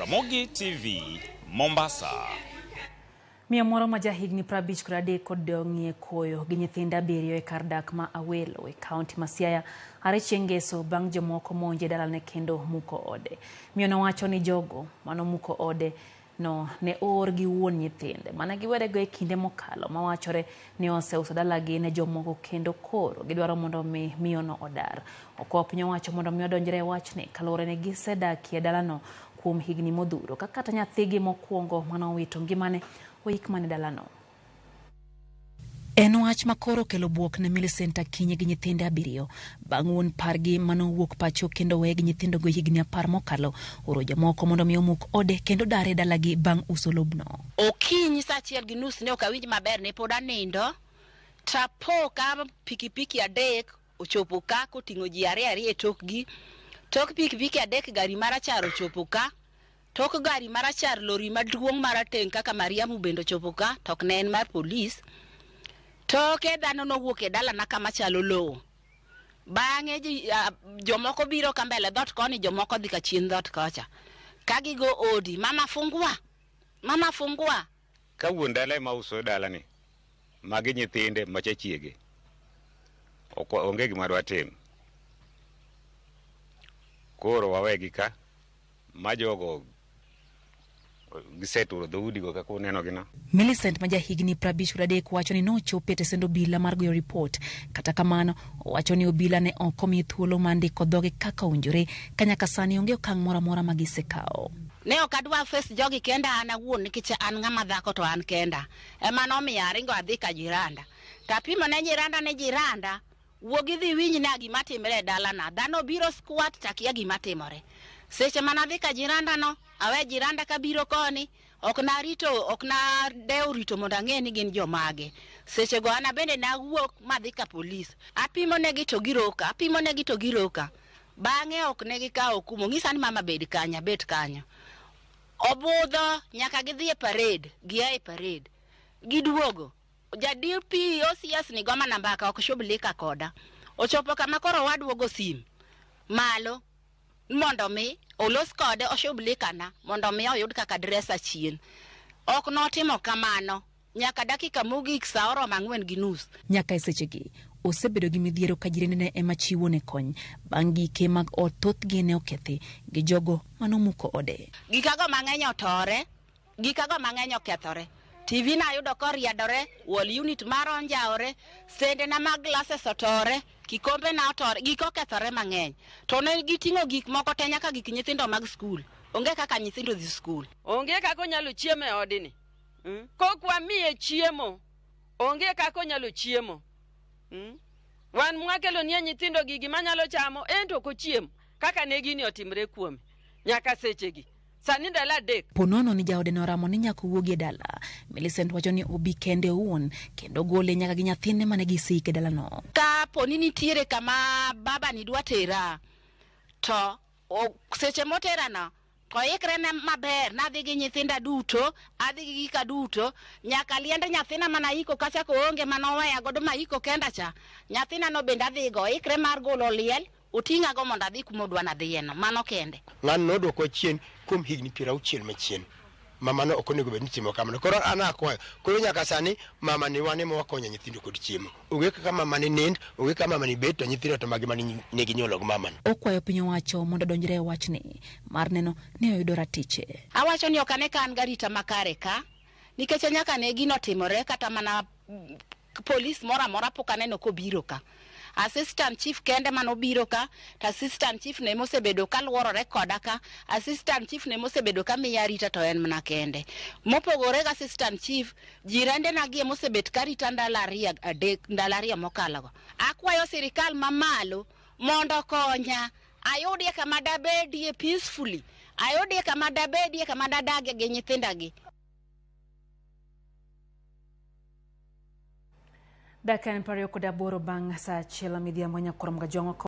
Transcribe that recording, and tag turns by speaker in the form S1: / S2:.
S1: Ramogi TV, Mombasa.
S2: Miyo moro ma jahigni 53 kod dong'ie koyo gi nyithindo 7 e kar dak ma Awelo e kaunti ma Siaya are chieng' ngeso bang' jomoko monje dalane kendo muko ode. Miyo nowacho ni jogo manomuko ode no ne oor gi wuon nyithinde mana giwedego e kinde mokalo mawachore ni oseuso dalagi ne jomoko kendo koro gidwaro mondo miyo no odar. Okoa piny owacho mondo miyo odonjre e wachni kaluwore ni gisedakie dalano kuom higni modhuro kata nyathigi mokwongo manowito ngimane oik mane dalano. En wach makoro kelo buok ne Millicent Akinyi gi nyithinde 7 bang' wuon pargi manowuok pacho kendo wee gi nyithindo go higni 10 mokalo oro jomoko mondo mi omuk ode kendo dare dalagi bang' uso lobno.
S3: Okinyi saa 1:30 ne ok awinj maber ne pod anindo tapo ka pikipiki 3 ochopo ka koting'o ji 2 e tokgi. Tok pikipiki 3 gari marachar ochopo ka. Tok gari marachar lori maduong' marateng' kaka Mariamu bendo chopo ka tok ne en mar polis. Toke dhano nowuok e dalana kama chalo lowo. Bang'e jomoko biro ka mbele dhot koni, jomoko dhi ka chien dhot kocha. Kagigo odi, mama fungua. Mama fungua.
S4: Ka wuon dala ema uso dalani, magi nyithinde machachiege. Onge gima dwa tim. Koro wawegi ka majogo giseturo dhoudi go kaka uneno gino.
S2: Millicent ma jahigni 53 wacho ni nochopo e tesend obila mar goyo ripot. Kata kamano wacho ni obila ne ok omi thuolo mar ndiko dhoge kaka owinjore ka nyaka sani onge okang' moro amora ma gisekao.
S3: Ne ok adwa face jogi kenda an awuon nikech an ng'ama dhako to an kenda. Ema nomiyo aringo adhi ka jiranda. Tapimo ne jiranda wuogi dhi winj na gima timore e dalana. Dhano biro squat takia gima timore. Seche manadhi ka jiranda no, awe jiranda ka biro koni, ok na deo rito mondo ang'e ni gin jomage. Seche go ana bende na wuok madhi ka polis. Apimo negi to giroka. Bang'e ok negi kawo kumo. Ng'isa ni mama bet kanyo. Obudho nyaka gidhi e parade, gia e parade. Giduogo. DP OCS ni goma namba ka ok shughulika koda. Ochopo kama koro waduogo sim. Malo mondo mi olos kode oshughulikana mondo mi oyud kaka dresa chien. Ok notimo kamano nyaka dakika mogik saa oromo 4:30.
S2: Nyaka sechegi osebedo gi midhiero ka jirene ne ema chiwo ne kony bang' gike mag ot thothgi ne okethi gi jogo manomuko ode.
S3: Gikago mang'eny otore, gikago mang'eny okethore. TV na yudo koriadore, wall unit mar onjaore, sende na mag glasses otore, kikombe na otore, gik okethore mang'eny. To ne giting'o gik moko te nyaka gik nyithindo mag skul. Onge kaka nyithindo dhi skul.
S5: Onge kaka onyalo chiemo e odini. Kokwa miye chiemo. Onge kaka onyalo chiemo. Wan mwakelo nie nyithindo gigi manyalo chamo ento ko chiemo. Kaka ne gini otimre kuome. Nyaka sechegi. Sani ndala 3.
S2: Ponono ni jaode noramo ni nyaka wuogi e dala. Millicent wacho ni obi kende owuon kendo gole nyaka gi nyathine mane gisike e dalano.
S3: Ka poni nitiere kama baba ni dwa tera to seche motera no to ikre ne maber nadhi gi nyithinda duto, adhi gi gika duto, nyaka liende nyathina mana iko kacha ko onge manoweya godo ma iko kenda cha. Nyathina no bende adhi go ikre mar golo liel utinga go mondo adhi kuma odwa nadhiyeno mano kende.
S6: Ng'an nodwoko chien kuom higni 60 machien. Mama no ok onego bed ni timo kamano. Koro ana akwayo. Koro nyaka sani mama ni wane mo wakonyo nyithindo kod chiemo. Onge kaka mama ni nind, onge kaka mama ni bet to nyithindo to magi mani negi nyolo go mama.
S2: Okwayo piny owacho mondo donjre e wachni mar neno ni oyudo ratiche.
S3: Awacho ni ok ane ka an garita makare ka nikech nyaka ne gino timore kata mana polis mora mora pok aneno kobiro ka. Assistant chief kende manobiro ka, assistant chief ne mosebedo ka luorore koda ka, assistant chief ne mosebedo ka miya rita to en mana kende. Mopogore ga assistant chief, jirande na gie mosebet ka rita ndalo 2 mokalo go. Akwayo sirikal mamalo mondo konya, ayudie kama dabedie peacefully, ayudie kama dabedie kama dadage gi nyithindagi.
S2: Dakika 28 bang' saa 1 midhiambo nyakoro mga jongo